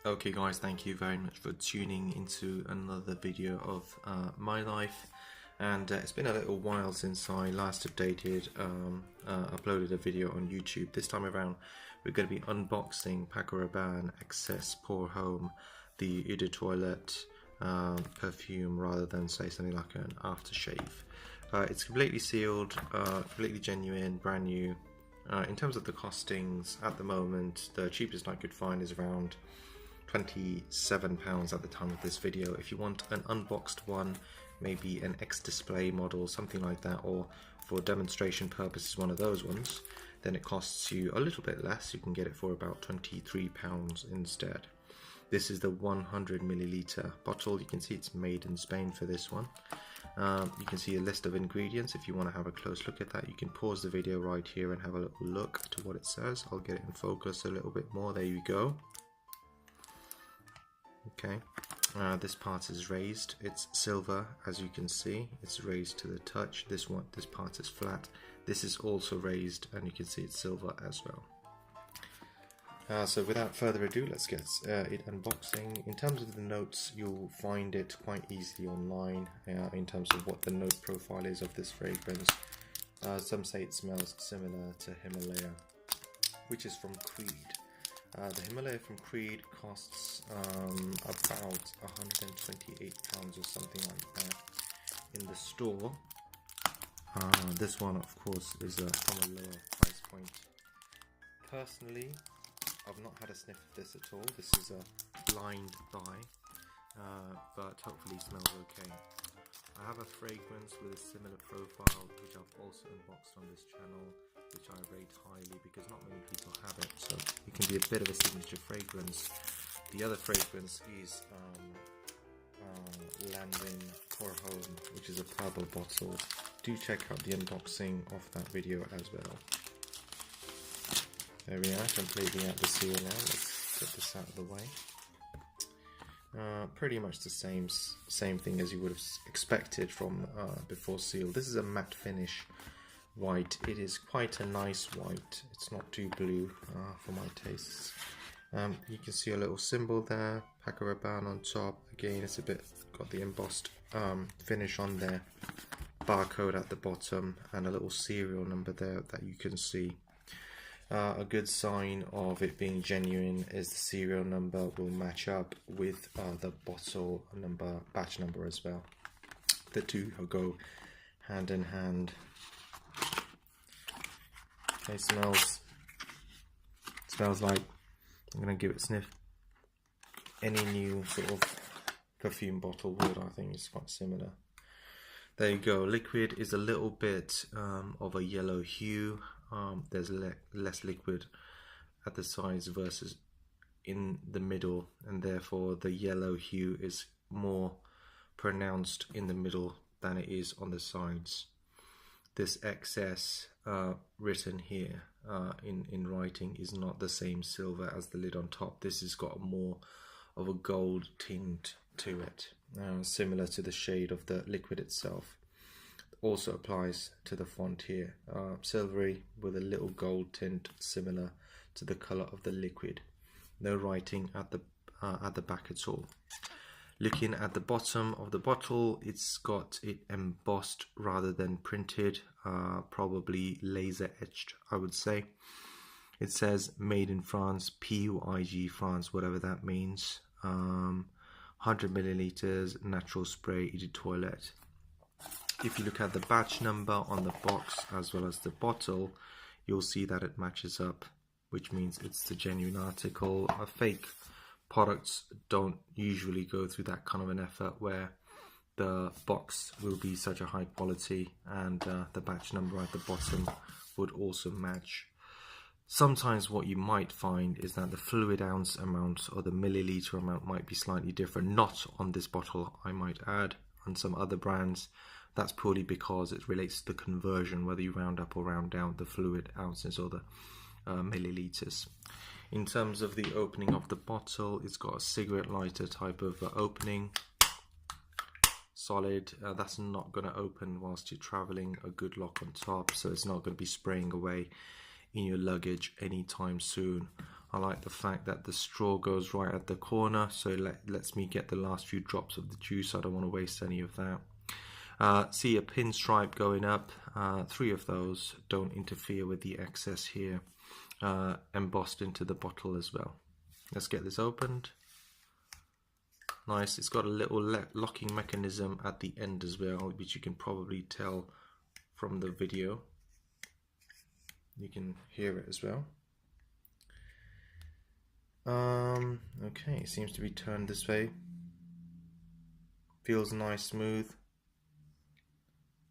Okay guys, thank you very much for tuning into another video of my life, and it's been a little while since I last updated, uploaded a video on YouTube. This time around we're going to be unboxing Paco Rabanne XS Pour Homme, the Eau de Toilette perfume, rather than say something like an aftershave. It's completely sealed, completely genuine, brand new. In terms of the costings, at the moment the cheapest I could find is around £27 at the time of this video. If you want an unboxed one, maybe an X-display model, something like that, or for demonstration purposes one of those ones, then it costs you a little bit less. You can get it for about £23 instead. This is the 100ml bottle. You can see it's made in Spain for this one. You can see a list of ingredients. If you want to have a close look at that, you can pause the video right here and have a little look to what it says. I'll get it in focus a little bit more. There you go. Okay, this part is raised. It's silver, as you can see. It's raised to the touch. This part is flat. This is also raised, and you can see it's silver as well. So without further ado, let's get it unboxing. In terms of the notes, you'll find it quite easily online in terms of what the note profile is of this fragrance. Some say it smells similar to Himalaya, which is from Creed. The Himalaya from Creed costs about £128 or something like that in the store. This one, of course, is from a lower price point. Personally, I've not had a sniff of this at all. This is a blind buy, but hopefully smells okay. I have a fragrance with a similar profile, which I've also unboxed on this channel, which I rate highly because not many people have it, so it can be a bit of a signature fragrance. The other fragrance is Landin Pour Homme, which is a purple bottle. Do check out the unboxing of that video as well. There we are, completely out the seal now. Let's get this out of the way. Pretty much the same thing as you would have expected from before seal. This is a matte finish white. It is quite a nice white. It's not too blue for my tastes. You can see a little symbol there, Paco Rabanne on top. Again, it's a bit got the embossed finish on there. Barcode at the bottom and a little serial number there that you can see. A good sign of it being genuine is the serial number will match up with the bottle number, batch number as well. The two go hand in hand. Okay, smells like, I'm going to give it a sniff, any new sort of perfume bottle would. I think it's quite similar. There you go. Liquid is a little bit of a yellow hue. There's less liquid at the sides versus in the middle, and therefore the yellow hue is more pronounced in the middle than it is on the sides. This XS written here in writing is not the same silver as the lid on top. This has got more of a gold tint to it, similar to the shade of the liquid itself. Also applies to the font here, silvery with a little gold tint similar to the color of the liquid. No writing at the back at all. Looking at the bottom of the bottle, it's got it embossed rather than printed, probably laser etched, I would say. It says made in France, PUIG France, whatever that means. 100ml natural spray Eau de Toilette. If you look at the batch number on the box as well as the bottle, you'll see that it matches up, which means it's the genuine article. Fake products don't usually go through that kind of an effort where the box will be such a high quality and the batch number at the bottom would also match. Sometimes what you might find is that the fluid ounce amount or the milliliter amount might be slightly different. Not on this bottle, I might add. On some other brands, that's purely because it relates to the conversion, whether you round up or round down the fluid ounces or the milliliters. In terms of the opening of the bottle, it's got a cigarette lighter type of opening. Solid. That's not going to open whilst you're traveling. A good lock on top, so it's not going to be spraying away in your luggage anytime soon. I like the fact that the straw goes right at the corner, so it lets me get the last few drops of the juice. I don't want to waste any of that. See a pinstripe going up. 3 of those don't interfere with the excess here. Embossed into the bottle as well. Let's get this opened. Nice. It's got a little locking mechanism at the end as well, which you can probably tell from the video. You can hear it as well. Okay, it seems to be turned this way. Feels nice, smooth.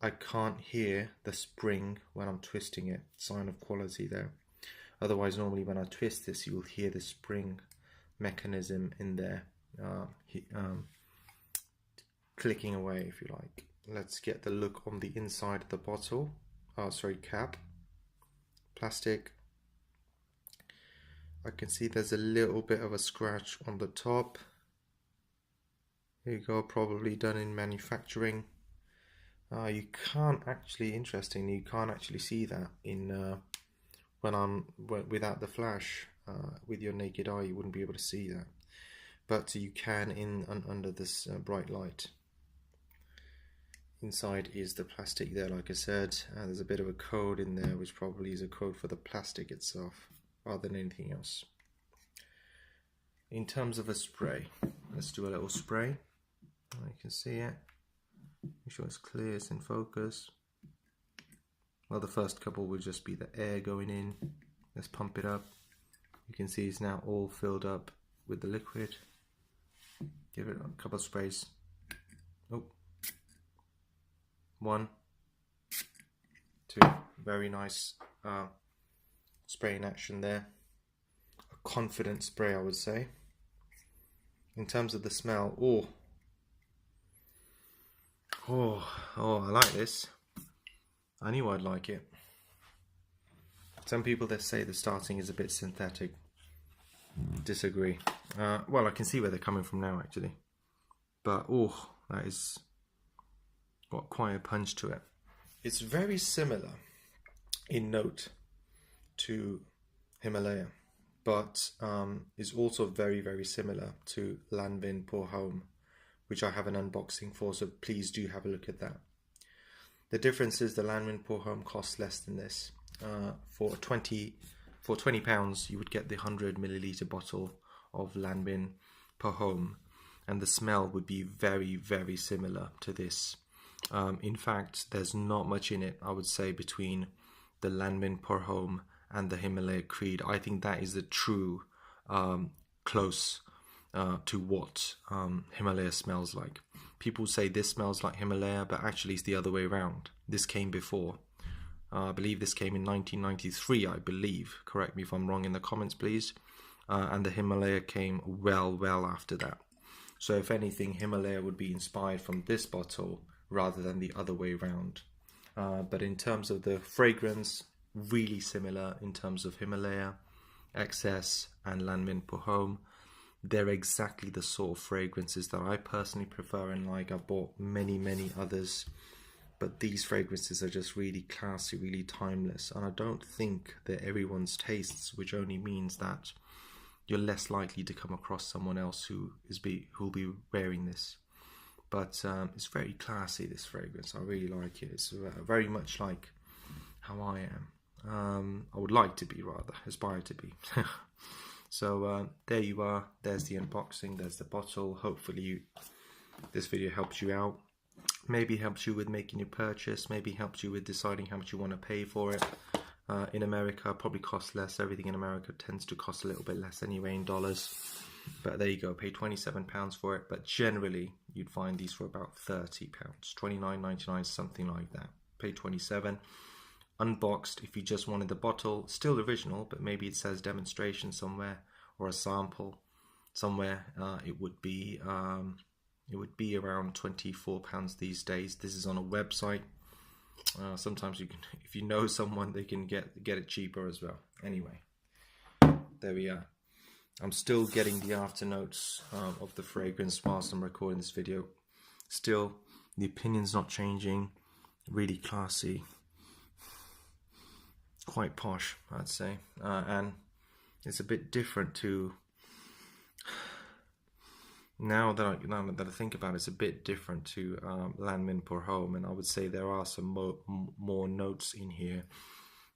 I can't hear the spring when I'm twisting it. Sign of quality there. Otherwise, normally when I twist this, you will hear the spring mechanism in there clicking away, if you like. Let's get the look on the inside of the bottle. Cap. Plastic. I can see there's a little bit of a scratch on the top. Here you go, probably done in manufacturing. You can't actually, interestingly, you can't actually see that in without the flash. With your naked eye, you wouldn't be able to see that, but you can under this bright light. Inside is the plastic there, like I said. There's a bit of a code in there, which probably is a code for the plastic itself, rather than anything else. In terms of a spray, let's do a little spray. You can see it. Make sure it's clear, it's in focus. Well, the first couple will just be the air going in. Let's pump it up. You can see it's now all filled up with the liquid. Give it a couple of sprays. Oh. 1, 2. Very nice spraying action there. A confident spray, I would say. In terms of the smell, I like this. I knew I'd like it. Some people that say the starting is a bit synthetic. Disagree. Well, I can see where they're coming from now, actually. But that is got quite a punch to it. It's very similar in note to Himalaya, but is also very, very similar to Lanvin Pour Homme, which I have an unboxing for, so please do have a look at that. The difference is the Lanvin Pour Homme costs less than this. For £20 you would get the 100ml bottle of Lanvin Pour Homme, and the smell would be very, very similar to this. In fact, there's not much in it, I would say, between the Lanvin Pour Homme and the Himalaya Creed. I think that is the true close to what Himalaya smells like. People say this smells like Himalaya, but actually it's the other way around. This came before. I believe this came in 1993, I believe. Correct me if I'm wrong in the comments, please. And the Himalaya came well after that. So if anything, Himalaya would be inspired from this bottle rather than the other way around. But in terms of the fragrance, really similar in terms of Himalaya XS and Lanvin Pour Homme. They're exactly the sort of fragrances that I personally prefer and like. I've bought many others, but these fragrances are just really classy, really timeless, and I don't think they're everyone's tastes, which only means that you're less likely to come across someone else who'll be wearing this. But it's very classy, this fragrance. I really like it. It's very much like how I am. I would like to be, rather, aspire to be. So there you are. There's the unboxing. There's the bottle. Hopefully this video helps you out. Maybe helps you with making your purchase. Maybe helps you with deciding how much you want to pay for it. In America, probably costs less. Everything in America tends to cost a little bit less anyway in dollars. But there you go. Pay £27 for it. But generally, you'd find these for about £30. $29.99, something like that. Pay $27. Unboxed, if you just wanted the bottle, still original, but maybe it says demonstration somewhere or a sample somewhere. It would be around £24 these days. This is on a website. Sometimes you can, if you know someone, they can get it cheaper as well. Anyway, there we are. I'm still getting the afternotes of the fragrance whilst I'm recording this video. Still, the opinion's not changing. Really classy. Quite posh, I'd say. And it's a bit different to, now that I think about it, it's a bit different to Landmin Per Home, and I would say there are some more notes in here.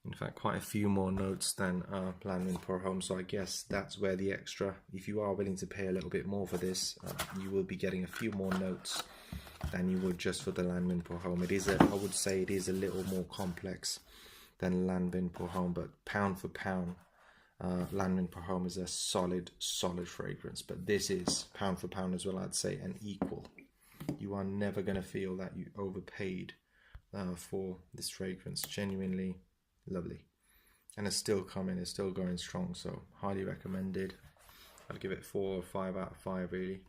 In fact, quite a few more notes than Landmin Per Home. So I guess that's where the extra, if you are willing to pay a little bit more for this, you will be getting a few more notes than you would just for the Landmin Per Home. It is I would say it is a little more complex than Landmin Per Home, but pound for pound, Landmin Per Home is a solid fragrance, but this is pound for pound as well, I'd say, and equal. You are never going to feel that you overpaid for this fragrance. Genuinely lovely, and it's still coming, it's still going strong, so highly recommended. I'd give it 4 or 5 out of 5 really.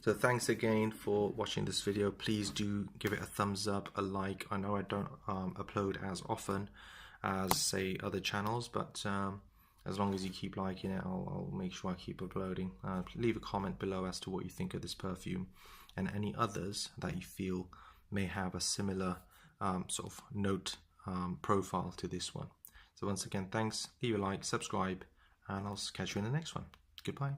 So thanks again for watching this video. Please do give it a thumbs up, a like. I know I don't upload as often as say other channels, but as long as you keep liking it, I'll make sure I keep uploading. Leave a comment below as to what you think of this perfume and any others that you feel may have a similar sort of note profile to this one. So once again, thanks, leave a like, subscribe, and I'll catch you in the next one. Goodbye.